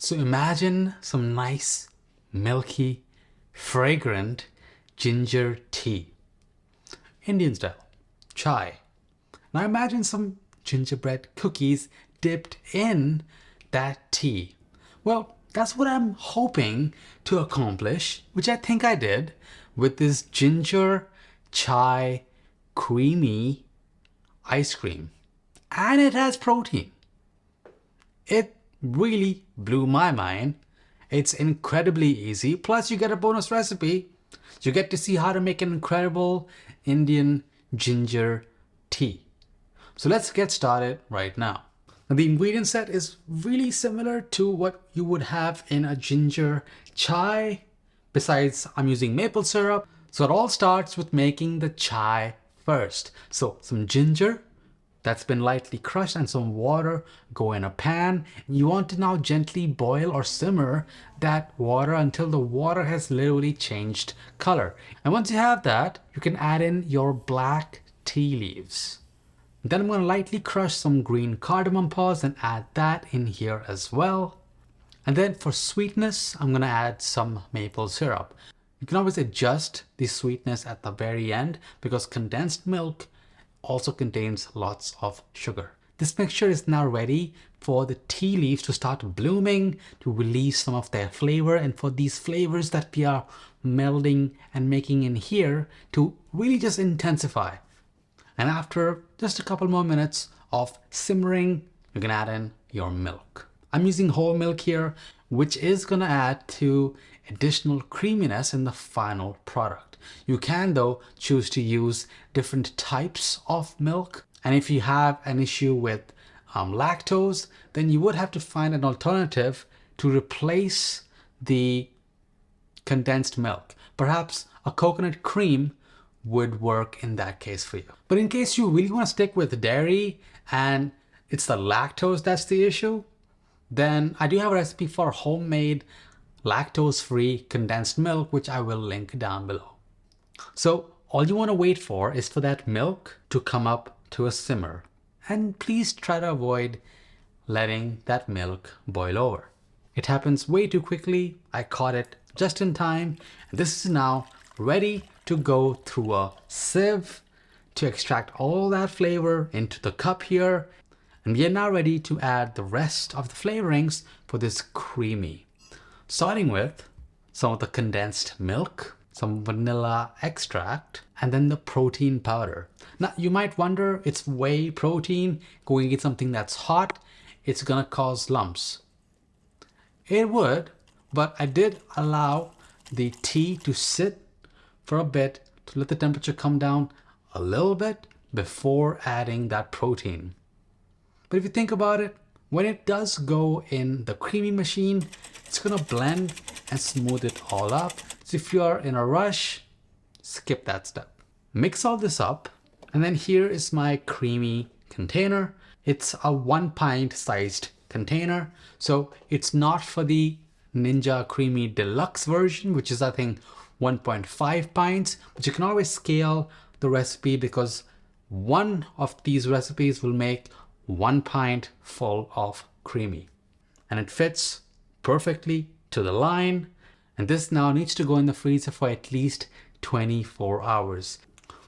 So imagine some nice, milky, fragrant ginger tea. Indian style, chai. Now imagine some gingerbread cookies dipped in that tea. Well, that's what I'm hoping to accomplish, which I think I did with this ginger chai creamy ice cream. And it has protein. It really blew my mind. It's incredibly easy. Plus, you get a bonus recipe. You get to see how to make an incredible Indian ginger tea. So let's get started right now. Now, the ingredient set is really similar to what you would have in a ginger chai. Besides, I'm using maple syrup. So it all starts with making the chai first. So some ginger that's been lightly crushed and some water go in a pan. You want to now gently boil or simmer that water until the water has literally changed color. And once you have that, you can add in your black tea leaves. Then I'm going to lightly crush some green cardamom pods and add that in here as well. And then for sweetness, I'm going to add some maple syrup. You can always adjust the sweetness at the very end because condensed milk also contains lots of sugar. This mixture is now ready for the tea leaves to start blooming, to release some of their flavor, and for these flavors that we are melding and making in here to really just intensify. And after just a couple more minutes of simmering, you can add in your milk. I'm using whole milk here, which is going to add to additional creaminess in the final product. You can though choose to use different types of milk. And if you have an issue with lactose, then you would have to find an alternative to replace the condensed milk. Perhaps a coconut cream would work in that case for you. But in case you really want to stick with dairy and it's the lactose that's the issue, then I do have a recipe for homemade lactose-free condensed milk, which I will link down below. So all you want to wait for is for that milk to come up to a simmer. And please try to avoid letting that milk boil over. It happens way too quickly. I caught it just in time. And this is now ready to go through a sieve to extract all that flavor into the cup here. And we are now ready to add the rest of the flavorings for this creamy. Starting with some of the condensed milk, some vanilla extract, and then the protein powder. Now you might wonder, it's whey protein, going to get something that's hot, it's gonna cause lumps. It would, but I did allow the tea to sit for a bit to let the temperature come down a little bit before adding that protein. But if you think about it, when it does go in the creamy machine, it's gonna blend and smooth it all up. So if you're in a rush, skip that step. Mix all this up, and then here is my creamy container. It's a 1 pint sized container. So it's not for the Ninja Creami Deluxe version, which is I think 1.5 pints, but you can always scale the recipe because one of these recipes will make 1 pint full of creamy. And it fits perfectly to the line. And this now needs to go in the freezer for at least 24 hours.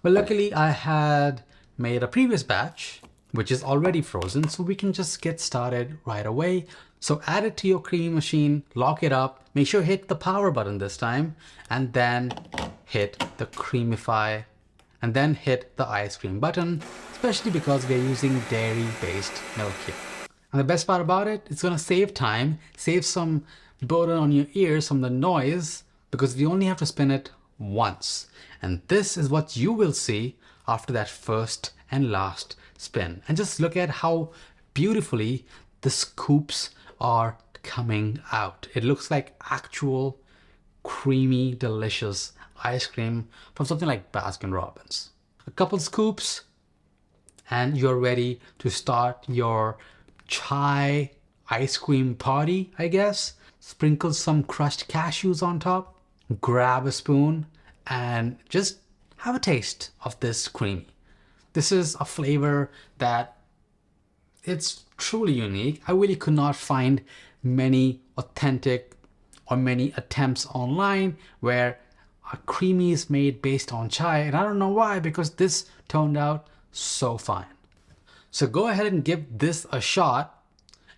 Well, luckily I had made a previous batch, which is already frozen, so we can just get started right away. So add it to your creamy machine, lock it up, make sure you hit the power button this time, and then hit the creamify, and then hit the ice cream button, especially because we're using dairy-based milk here. And the best part about it, it's gonna save time, save some burden on your ears from the noise, because we only have to spin it once. And this is what you will see after that first and last spin. And just look at how beautifully the scoops are coming out. It looks like actual creamy, delicious ice cream from something like Baskin-Robbins. A couple scoops and you're ready to start your chai ice cream party, I guess. Sprinkle some crushed cashews on top, grab a spoon, and just have a taste of this creamy. This is a flavor that it's truly unique. I really could not find many authentic or many attempts online where a creamy is made based on chai, and I don't know why, because this turned out so fine. So go ahead and give this a shot.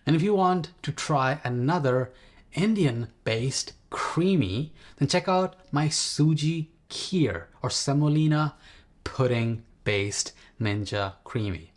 And if you want to try another Indian-based creamy, then check out my suji kheer or semolina pudding-based Ninja Creami.